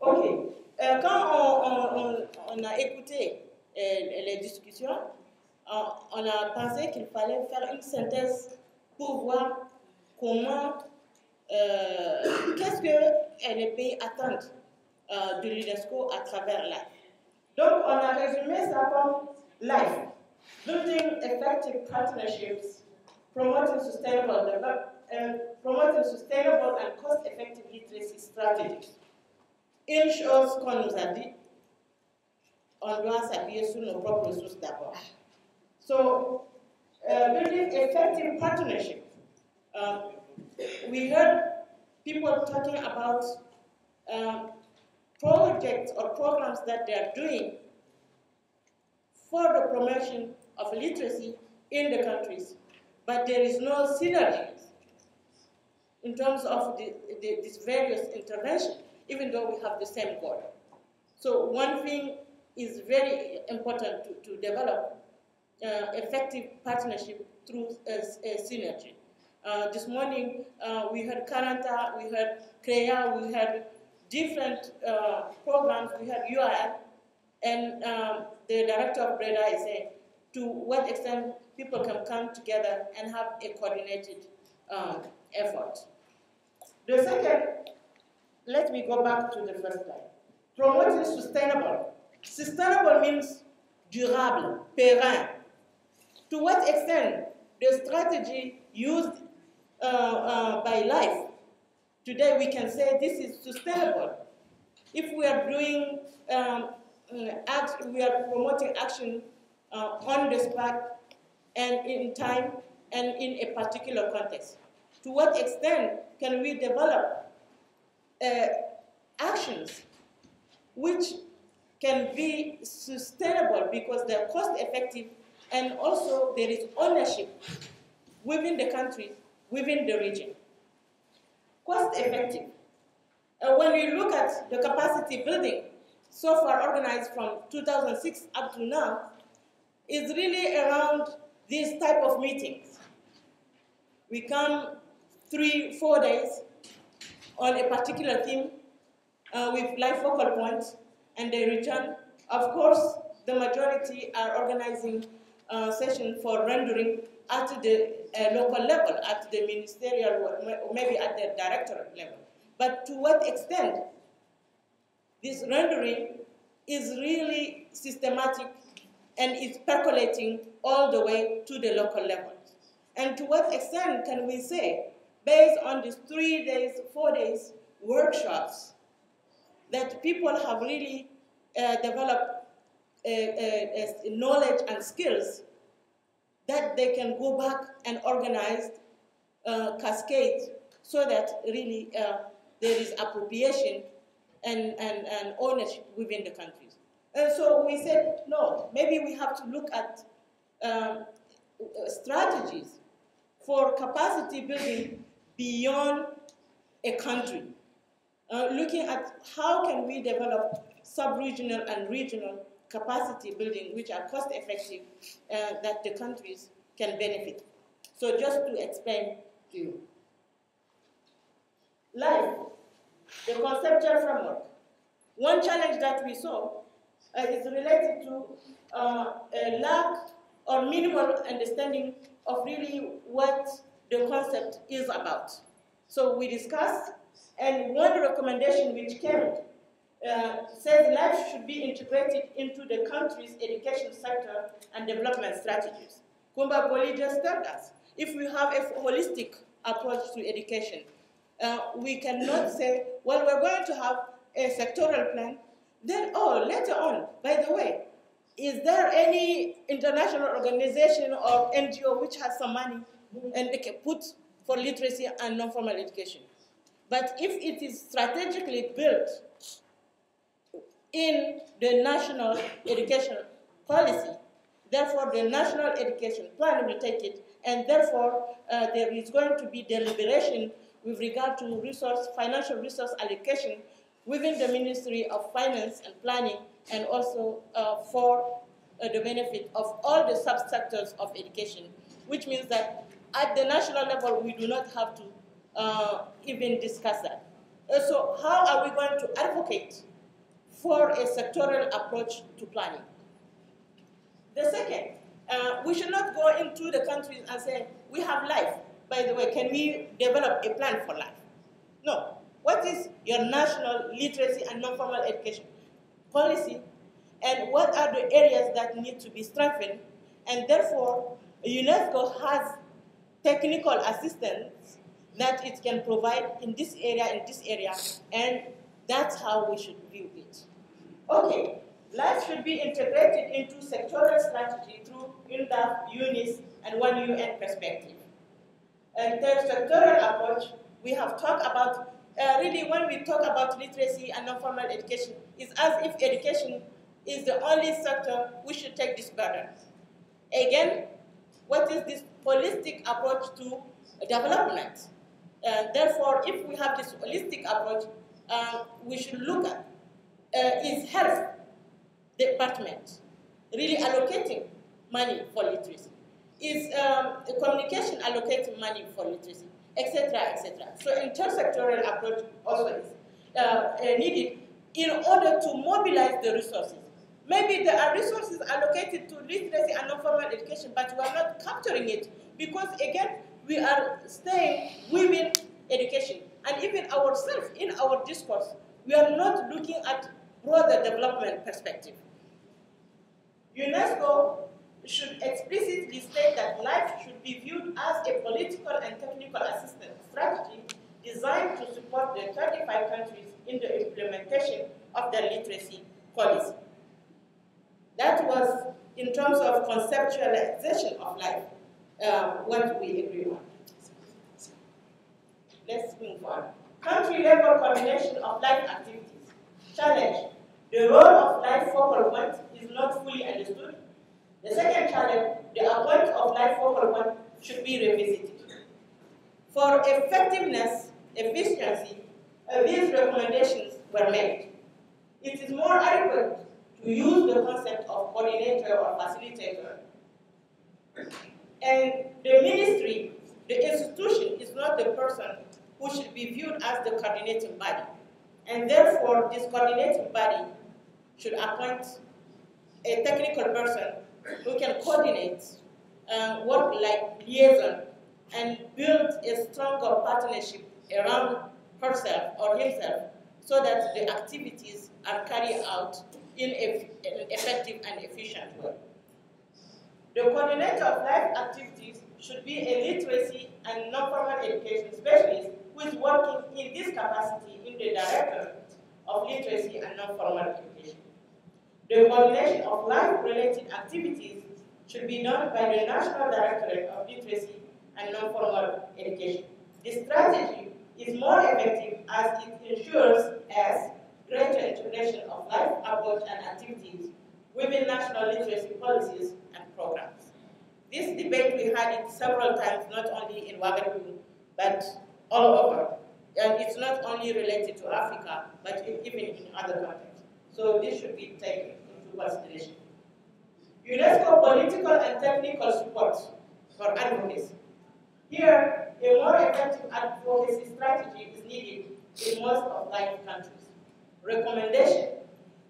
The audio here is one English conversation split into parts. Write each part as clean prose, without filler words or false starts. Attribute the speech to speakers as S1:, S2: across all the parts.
S1: Ok. Quand on a écouté les discussions, on a pensé qu'il fallait faire une synthèse pour voir comment, qu'est-ce que les pays attendent de l'UNESCO à travers l'AIF. Donc, on a résumé ça comme LIFE, Building Effective Partnerships, Promoting Sustainable Development, Promoting Sustainable and Cost-Effective Literacy Strategies. Une chose qu'on nous a dit, on doit s'appuyer sur nos propres ressources d'abord. So, building effective partnership. We heard people talking about projects or programs that they are doing for the promotion of literacy in the countries, but there is no synergies in terms of these various interventions, even though we have the same goal. So one thing is very important to develop effective partnership through synergy. This morning we had Karanta, we had CREA, we had different programs, we had UIL, and the director of BREDA is saying to what extent people can come together and have a coordinated effort. The second, let me go back to the first slide. Promoting sustainable. Sustainable means durable, périn. To what extent the strategy used by LIFE, today we can say this is sustainable. If we are doing, we are promoting action on the spot and in time and in a particular context. To what extent can we develop actions which can be sustainable because they're cost effective and also there is ownership within the country, within the region. Cost effective. When we look at the capacity building so far organized from 2006 up to now, is really around these type of meetings. We come 3-4 days on a particular theme with live focal points, and they return. Of course, the majority are organizing sessions for rendering at the local level, at the ministerial, or maybe at the directorate level. But to what extent this rendering is really systematic and is percolating all the way to the local level? And to what extent can we say, based on these 3 days, 4 days workshops, that people have really developed knowledge and skills that they can go back and organize cascades so that really there is appropriation and ownership within the countries. And so we said, no, maybe we have to look at strategies for capacity building beyond a country. Looking at how can we develop sub-regional and regional capacity building which are cost effective that the countries can benefit. So just to explain to you. LIFE, the conceptual framework. One challenge that we saw is related to a lack or minimal understanding of really what the concept is about. So we discussed, and one recommendation which came says LIFE should be integrated into the country's education sector and development strategies. Kumba Boli just told us, if we have a holistic approach to education, we cannot say, well, we're going to have a sectoral plan, then, oh, later on, by the way, is there any international organization or NGO which has some money and they can put for literacy and non-formal education? But if it is strategically built in the national education policy, therefore the national education plan will take it, and therefore there is going to be deliberation with regard to financial resource allocation within the Ministry of Finance and Planning, and also for the benefit of all the subsectors of education, which means that at the national level we do not have to even discuss that. So how are we going to advocate for a sectoral approach to planning. The second, we should not go into the countries and say, we have life. By the way, can we develop a plan for life? No. What is your national literacy and non-formal education policy? And what are the areas that need to be strengthened? And therefore, UNESCO has technical assistance that it can provide in this area, and that's how we should view it. Okay, life should be integrated into sectoral strategy through UNDAP, UNIS, and one UN perspective. And the sectoral approach, we have talked about, really when we talk about literacy and non-formal education, it's as if education is the only sector we should take this burden. Again, what is this holistic approach to development? Therefore, if we have this holistic approach, we should look at is health department really allocating money for literacy? Is communication allocating money for literacy, etc., etc. So intersectoral approach also is needed in order to mobilize the resources. Maybe there are resources allocated to literacy and non-formal education, but we are not capturing it because, again, we are staying within education. And even ourselves, in our discourse, we are not looking at broader development perspective. UNESCO should explicitly state that life should be viewed as a political and technical assistance strategy designed to support the 35 countries in the implementation of their literacy policy. That was in terms of conceptualization of life, what we agree on. Let's move on. Country-level coordination of life activities. Challenge. The role of life focal point is not fully understood. The second challenge, the appoint of life focal point should be revisited. For effectiveness, efficiency, these recommendations were made. It is more adequate to use the concept of coordinator or facilitator. And the ministry, the institution, is not the person who should be viewed as the coordinating body. And therefore, this coordinating body should appoint a technical person who can coordinate, work like liaison, and build a stronger partnership around herself or himself so that the activities are carried out in an effective and efficient way. The coordinator of life activities should be a literacy and non-formal education specialist who is working in this capacity in the Directorate of Literacy and Non-Formal Education. The coordination of life-related activities should be done by the National Directorate of Literacy and Non-Formal Education. The strategy is more effective as it ensures greater integration of life approach and activities within national literacy policies and programs. This debate, we had it several times, not only in Ouagadougou, but all over. And it's not only related to Africa, but even in other contexts. So this should be taken into consideration. UNESCO political and technical support for advocacy. Here, a more effective advocacy strategy is needed in most of life countries. Recommendation: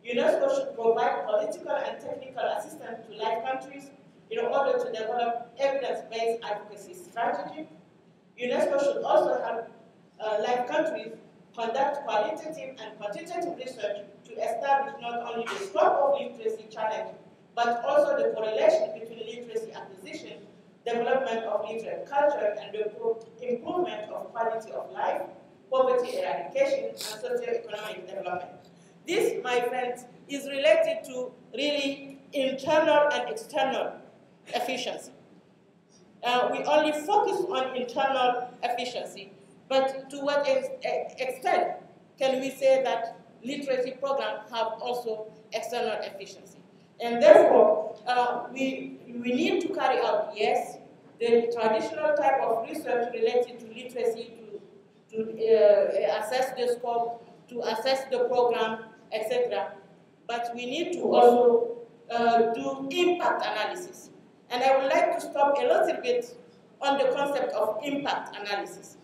S1: UNESCO should provide political and technical assistance to life countries in order to develop evidence-based advocacy strategy. UNESCO should also help life countries conduct qualitative and quantitative research to establish not only the scope of literacy challenge, but also the correlation between literacy acquisition, development of literate culture, and the improvement of quality of life, poverty eradication, and socio-economic development. This, my friends, is related to really internal and external efficiency. We only focus on internal efficiency, but to what extent can we say that literacy programs have also external efficiency? And therefore, we need to carry out, yes, the traditional type of research related to literacy to assess the scope, to assess the program, etc. But we need to also do impact analysis. And I would like to stop a little bit on the concept of impact analysis.